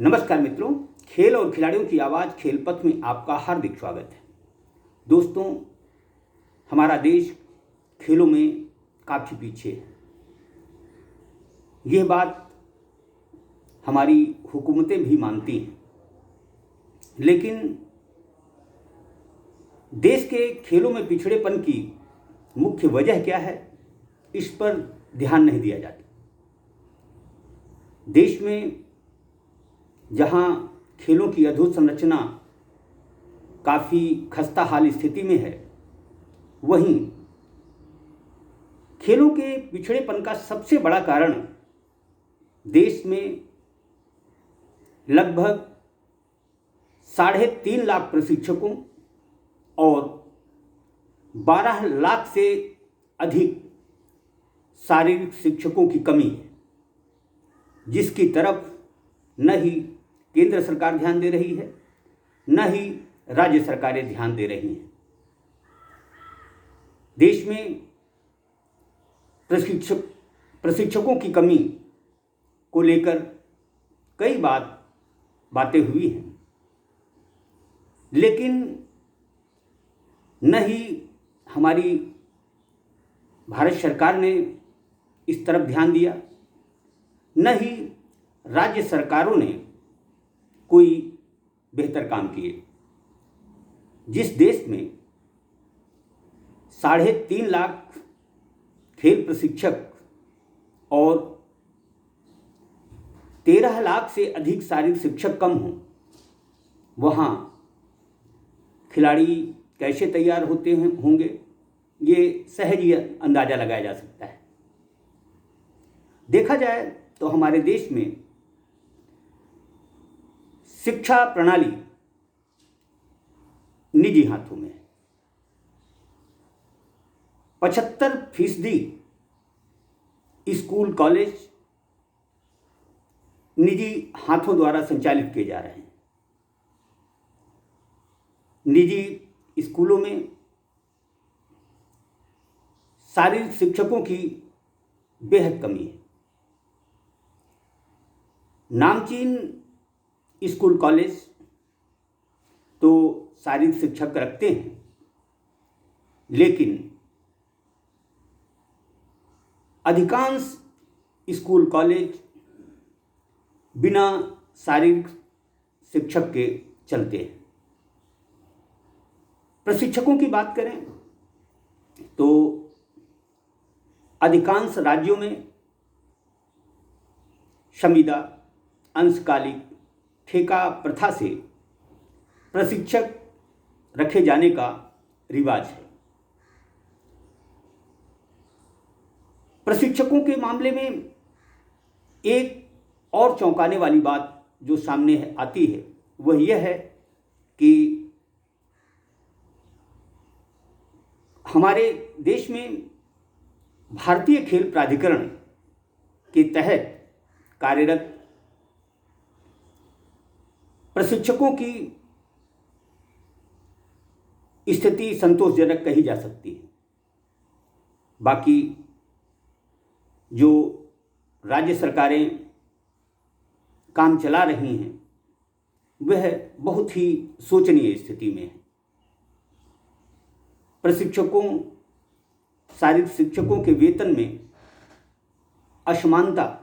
नमस्कार मित्रों, खेल और खिलाड़ियों की आवाज़ खेल पथ में आपका हार्दिक स्वागत है। दोस्तों, हमारा देश खेलों में काफ़ी पीछे है। यह बात हमारी हुकूमतें भी मानती हैं, लेकिन देश के खेलों में पिछड़ेपन की मुख्य वजह क्या है, इस पर ध्यान नहीं दिया जाता। देश में जहां खेलों की अधोसंरचना काफ़ी खस्ता हाल स्थिति में है, वहीं खेलों के पिछड़ेपन का सबसे बड़ा कारण देश में लगभग 3.5 लाख प्रशिक्षकों और 12 लाख से अधिक शारीरिक शिक्षकों की कमी है, जिसकी तरफ न ही केंद्र सरकार ध्यान दे रही है, न ही राज्य सरकारें ध्यान दे रही हैं। देश में प्रशिक्षकों की कमी को लेकर कई बातें हुई हैं, लेकिन न ही हमारी भारत सरकार ने इस तरफ ध्यान दिया, न ही राज्य सरकारों ने कोई बेहतर काम किए। जिस देश में 3.5 लाख खेल प्रशिक्षक और 13 लाख से अधिक शारीरिक शिक्षक कम हों, वहाँ खिलाड़ी कैसे तैयार होते होंगे, ये सहज ही अंदाज़ा लगाया जा सकता है। देखा जाए तो हमारे देश में शिक्षा प्रणाली निजी हाथों में है। 75% स्कूल कॉलेज निजी हाथों द्वारा संचालित किए जा रहे हैं। निजी स्कूलों में शारीरिक शिक्षकों की बेहद कमी है। नामचीन स्कूल कॉलेज तो शारीरिक शिक्षक रखते हैं, लेकिन अधिकांश स्कूल कॉलेज बिना शारीरिक शिक्षक के चलते हैं। प्रशिक्षकों की बात करें तो अधिकांश राज्यों में संविदा, अंशकालिक, ठेका प्रथा से प्रशिक्षक रखे जाने का रिवाज है। प्रशिक्षकों के मामले में एक और चौंकाने वाली बात जो सामने आती है, वह यह है कि हमारे देश में भारतीय खेल प्राधिकरण के तहत कार्यरत प्रशिक्षकों की स्थिति संतोषजनक कही जा सकती है। बाकी जो राज्य सरकारें काम चला रही हैं, वह बहुत ही शोचनीय स्थिति में है। प्रशिक्षकों, शारीरिक शिक्षकों के वेतन में असमानता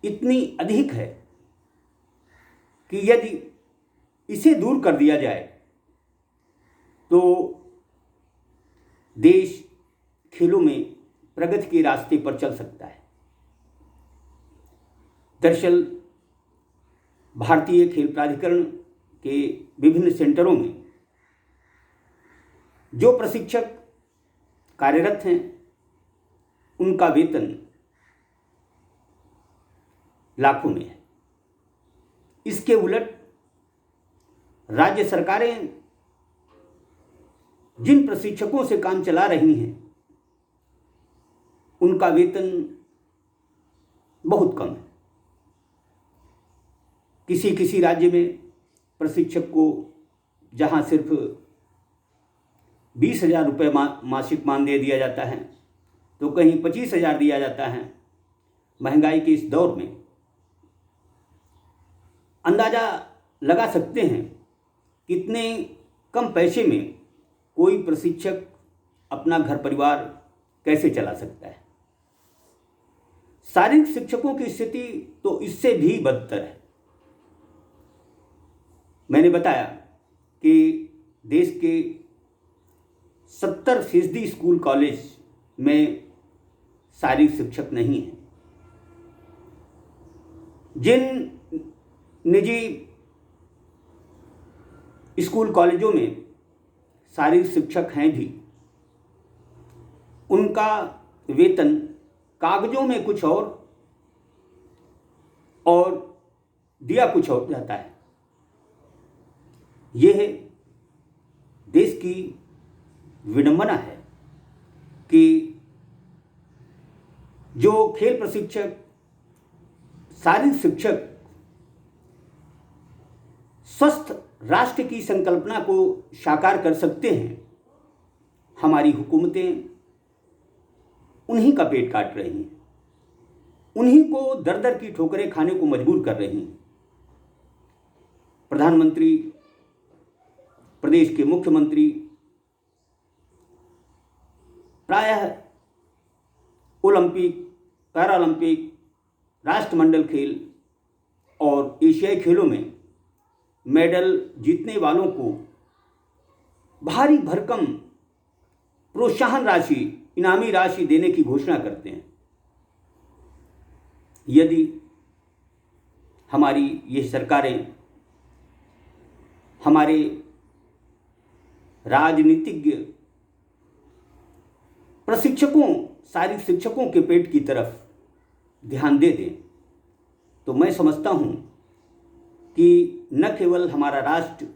इतनी अधिक है कि यदि इसे दूर कर दिया जाए तो देश खेलों में प्रगति के रास्ते पर चल सकता है। दरअसल भारतीय खेल प्राधिकरण के विभिन्न सेंटरों में जो प्रशिक्षक कार्यरत हैं, उनका वेतन लाखों में है। इसके उलट राज्य सरकारें जिन प्रशिक्षकों से काम चला रही हैं, उनका वेतन बहुत कम है। किसी राज्य में प्रशिक्षक को जहां सिर्फ 20,000 रुपये मासिक मानदेय दिया जाता है, तो कहीं 25,000 दिया जाता है। महंगाई के इस दौर में अंदाज़ा लगा सकते हैं कितने कम पैसे में कोई प्रशिक्षक अपना घर परिवार कैसे चला सकता है। शारीरिक शिक्षकों की स्थिति तो इससे भी बदतर है। मैंने बताया कि देश के 70% स्कूल कॉलेज में शारीरिक शिक्षक नहीं हैं। जिन निजी स्कूल कॉलेजों में शारीरिक शिक्षक हैं भी, उनका वेतन कागजों में कुछ और दिया कुछ और जाता है। यह देश की विडंबना है कि जो खेल प्रशिक्षक, शारीरिक शिक्षक स्वस्थ राष्ट्र की संकल्पना को साकार कर सकते हैं, हमारी हुकूमतें उन्हीं का पेट काट रही हैं, उन्हीं को दर दर की ठोकरें खाने को मजबूर कर रही हैं। प्रधानमंत्री, प्रदेश के मुख्यमंत्री प्रायः ओलंपिक, पैरालंपिक, राष्ट्रमंडल खेल और एशियाई खेलों में मेडल जीतने वालों को भारी भरकम प्रोत्साहन राशि, इनामी राशि देने की घोषणा करते हैं। यदि हमारी ये सरकारें हमारे राजनीतिज्ञ प्रशिक्षकों, शारीरिक शिक्षकों के पेट की तरफ ध्यान दे दें, तो मैं समझता हूँ कि न केवल हमारा राष्ट्र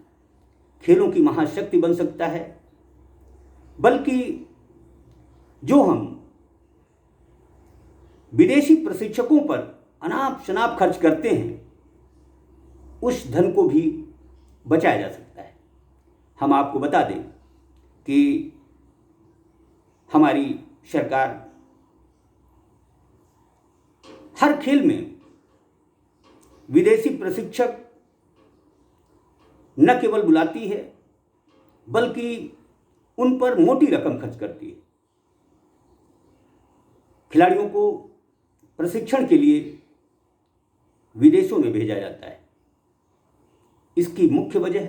खेलों की महाशक्ति बन सकता है, बल्कि जो हम विदेशी प्रशिक्षकों पर अनाप शनाप खर्च करते हैं, उस धन को भी बचाया जा सकता है। हम आपको बता दें कि हमारी सरकार हर खेल में विदेशी प्रशिक्षक न केवल बुलाती है, बल्कि उन पर मोटी रकम खर्च करती है। खिलाड़ियों को प्रशिक्षण के लिए विदेशों में भेजा जाता है। इसकी मुख्य वजह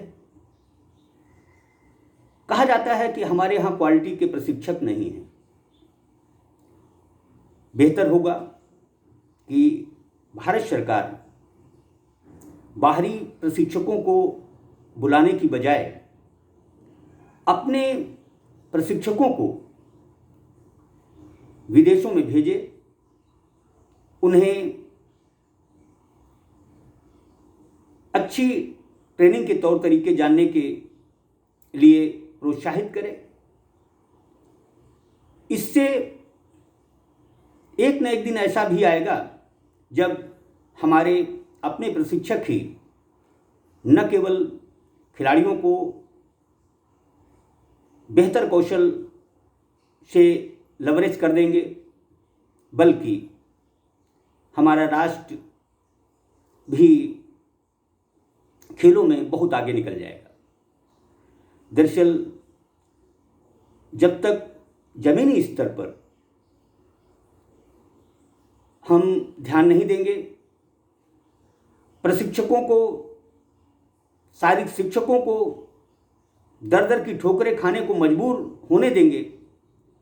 कहा जाता है कि हमारे यहाँ क्वालिटी के प्रशिक्षक नहीं हैं। बेहतर होगा कि भारत सरकार बाहरी प्रशिक्षकों को बुलाने की बजाय अपने प्रशिक्षकों को विदेशों में भेजे, उन्हें अच्छी ट्रेनिंग के तौर तरीके जानने के लिए प्रोत्साहित करे। इससे एक न एक दिन ऐसा भी आएगा जब हमारे अपने प्रशिक्षक ही न केवल खिलाड़ियों को बेहतर कौशल से लवरेज कर देंगे, बल्कि हमारा राष्ट्र भी खेलों में बहुत आगे निकल जाएगा। दरअसल जब तक जमीनी स्तर पर हम ध्यान नहीं देंगे, प्रशिक्षकों को, शारीरिक शिक्षकों को दर दर की ठोकरें खाने को मजबूर होने देंगे,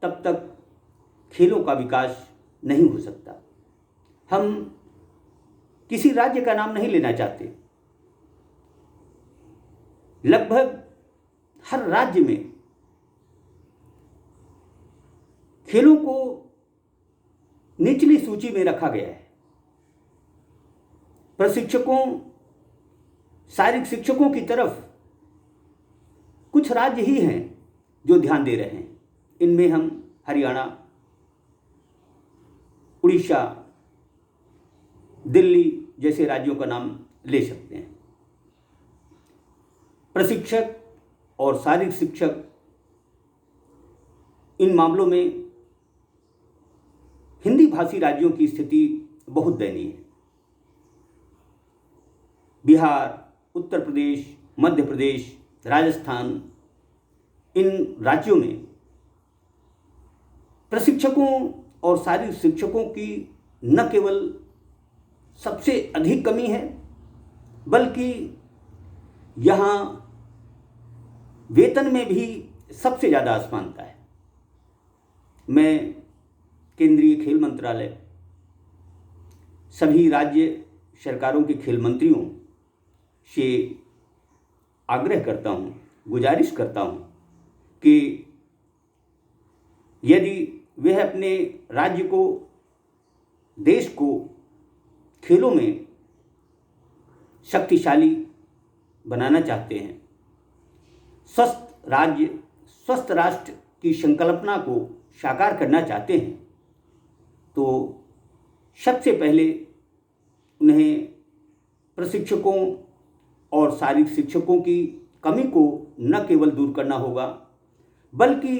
तब तक खेलों का विकास नहीं हो सकता। हम किसी राज्य का नाम नहीं लेना चाहते, लगभग हर राज्य में खेलों को निचली सूची में रखा गया है। प्रशिक्षकों, शारीरिक शिक्षकों की तरफ कुछ राज्य ही हैं जो ध्यान दे रहे हैं। इनमें हम हरियाणा, उड़ीसा, दिल्ली जैसे राज्यों का नाम ले सकते हैं। प्रशिक्षक और शारीरिक शिक्षक इन मामलों में हिंदी भाषी राज्यों की स्थिति बहुत दयनीय है। बिहार, उत्तर प्रदेश, मध्य प्रदेश, राजस्थान, इन राज्यों में प्रशिक्षकों और शारीरिक शिक्षकों की न केवल सबसे अधिक कमी है, बल्कि यहाँ वेतन में भी सबसे ज़्यादा असमानता है। मैं केंद्रीय खेल मंत्रालय, सभी राज्य सरकारों के खेल मंत्रियों से आग्रह करता हूँ, गुजारिश करता हूँ कि यदि वह अपने राज्य को, देश को खेलों में शक्तिशाली बनाना चाहते हैं, स्वस्थ राज्य, स्वस्थ राष्ट्र की संकल्पना को साकार करना चाहते हैं, तो सबसे पहले उन्हें प्रशिक्षकों और शारीरिक शिक्षकों की कमी को न केवल दूर करना होगा, बल्कि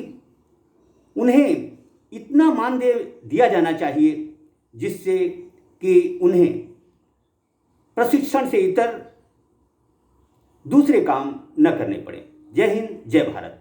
उन्हें इतना मानदेय दिया जाना चाहिए जिससे कि उन्हें प्रशिक्षण से इतर दूसरे काम न करने पड़े। जय हिंद, जय भारत।